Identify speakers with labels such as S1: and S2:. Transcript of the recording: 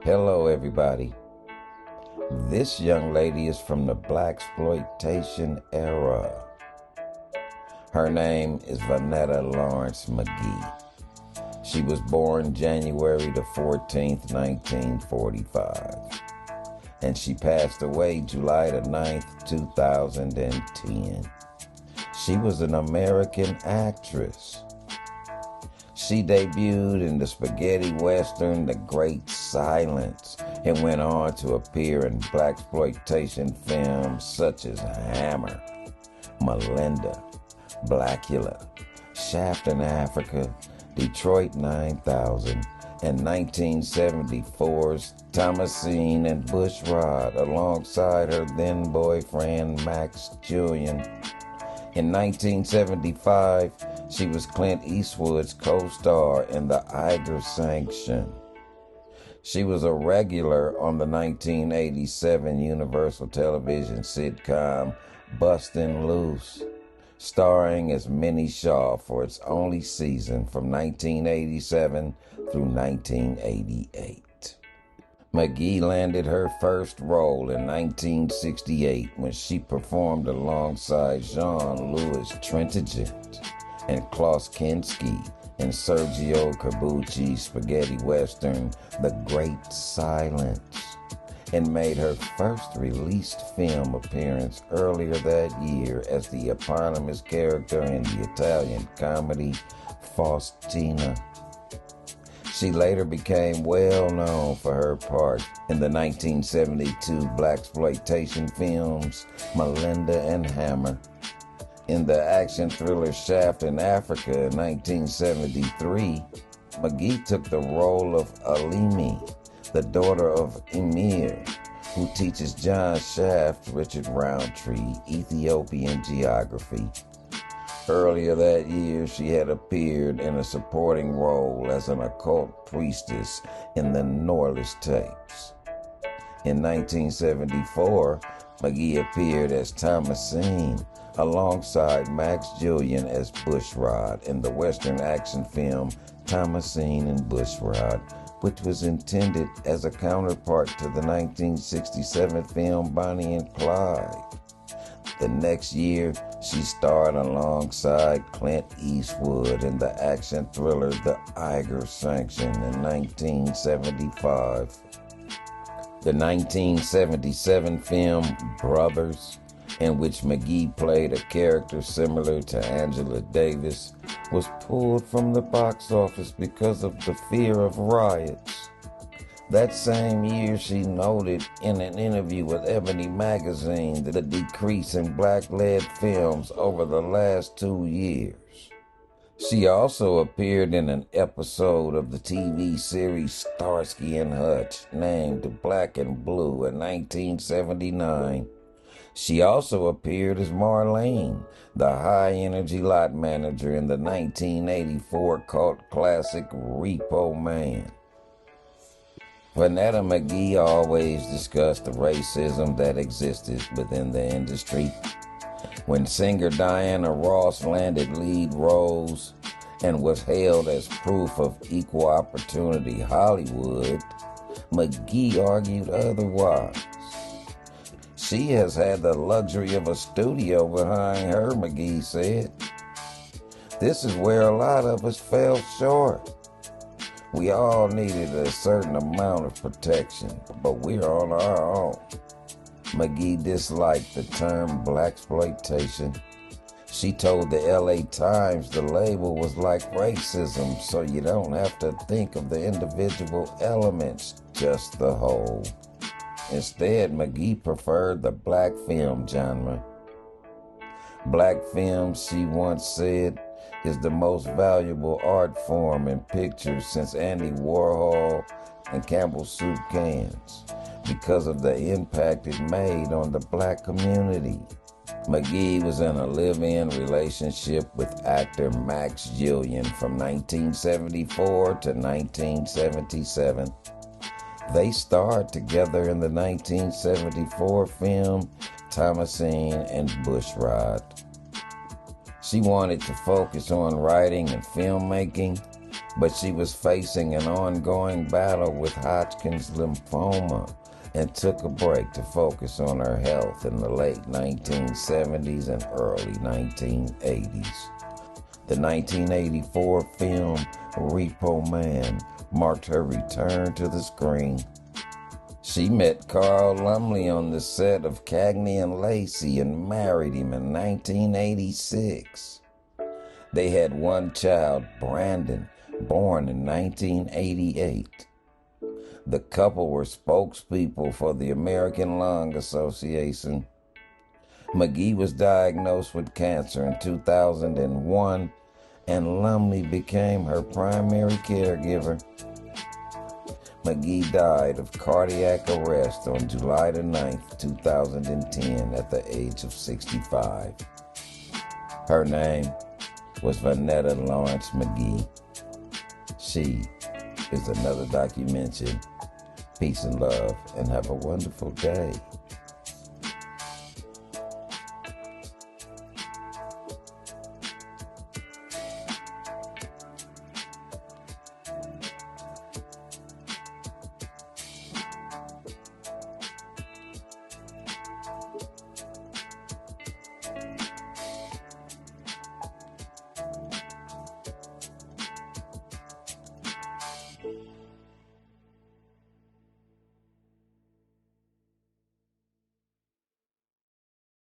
S1: Hello, everybody. This young lady is from the Blaxploitation era. Her name is Vonetta McGee. She was born January the 14th, 1945. And she passed away July the 9th, 2010. She was an American actress. She debuted in the spaghetti western The Great Silence and went on to appear in blaxploitation films such as Hammer, Melinda, Blackula, Shaft in Africa, Detroit 9000, and 1974's Thomasine and Bushrod alongside her then boyfriend Max Julian. In 1975, she was Clint Eastwood's co-star in The Iger Sanction. She was a regular on the 1987 Universal Television sitcom Bustin' Loose, starring as Minnie Shaw for its only season from 1987 through 1988. McGee landed her first role in 1968 when she performed alongside Jean-Louis Trintignant and Klaus Kinski in Sergio Corbucci's spaghetti western The Great Silence, and made her first released film appearance earlier that year as the eponymous character in the Italian comedy Faustina. She later became well known for her part in the 1972 blaxploitation films Melinda and Hammer. In the action thriller Shaft in Africa in 1973, McGee took the role of Alimi, the daughter of Emir, who teaches John Shaft Richard Roundtree Ethiopian geography. Earlier that year, she had appeared in a supporting role as an occult priestess in the Norliss tapes. In 1974, McGee appeared as Thomasine alongside Max Julian as Bushrod in the Western action film Thomasine and Bushrod, which was intended as a counterpart to the 1967 film Bonnie and Clyde. The next year, she starred alongside Clint Eastwood in the action thriller The Iger Sanction in 1975. The 1977 film Brothers, in which McGee played a character similar to Angela Davis, was pulled from the box office because of the fear of riots. That same year, she noted in an interview with Ebony magazine the decrease in black-led films over the last 2 years. She also appeared in an episode of the TV series Starsky and Hutch named Black and Blue in 1979. She also appeared as Marlene, the high-energy lot manager in the 1984 cult classic Repo Man. Vonetta McGee always discussed the racism that existed within the industry. When singer Diana Ross landed lead roles and was hailed as proof of equal opportunity Hollywood, McGee argued otherwise. She has had the luxury of a studio behind her, McGee said. This is where a lot of us fell short. We all needed a certain amount of protection, but we're on our own. McGee disliked the term blaxploitation. She told the LA Times the label was like racism, so you don't have to think of the individual elements, just the whole. Instead, McGee preferred the black film genre. Black film, she once said, is the most valuable art form in pictures since Andy Warhol and Campbell soup cans because of the impact it made on the black community. McGee was in a live-in relationship with actor Max Julian from 1974 to 1977. They starred together in the 1974 film Thomasine and Bushrod. She wanted to focus on writing and filmmaking, but she was facing an ongoing battle with Hodgkin's lymphoma and took a break to focus on her health in the late 1970s and early 1980s. The 1984 film Repo Man marked her return to the screen. She met Carl Lumbly on the set of Cagney and Lacey and married him in 1986. They had one child, Brandon, born in 1988. The couple were spokespeople for the American Lung Association. McGee was diagnosed with cancer in 2001, and Lumley became her primary caregiver. McGee died of cardiac arrest on July 9, 2010, at the age of 65. Her name was Vonetta Lawrence McGee. She is another documentation. Peace and love, and have a wonderful day.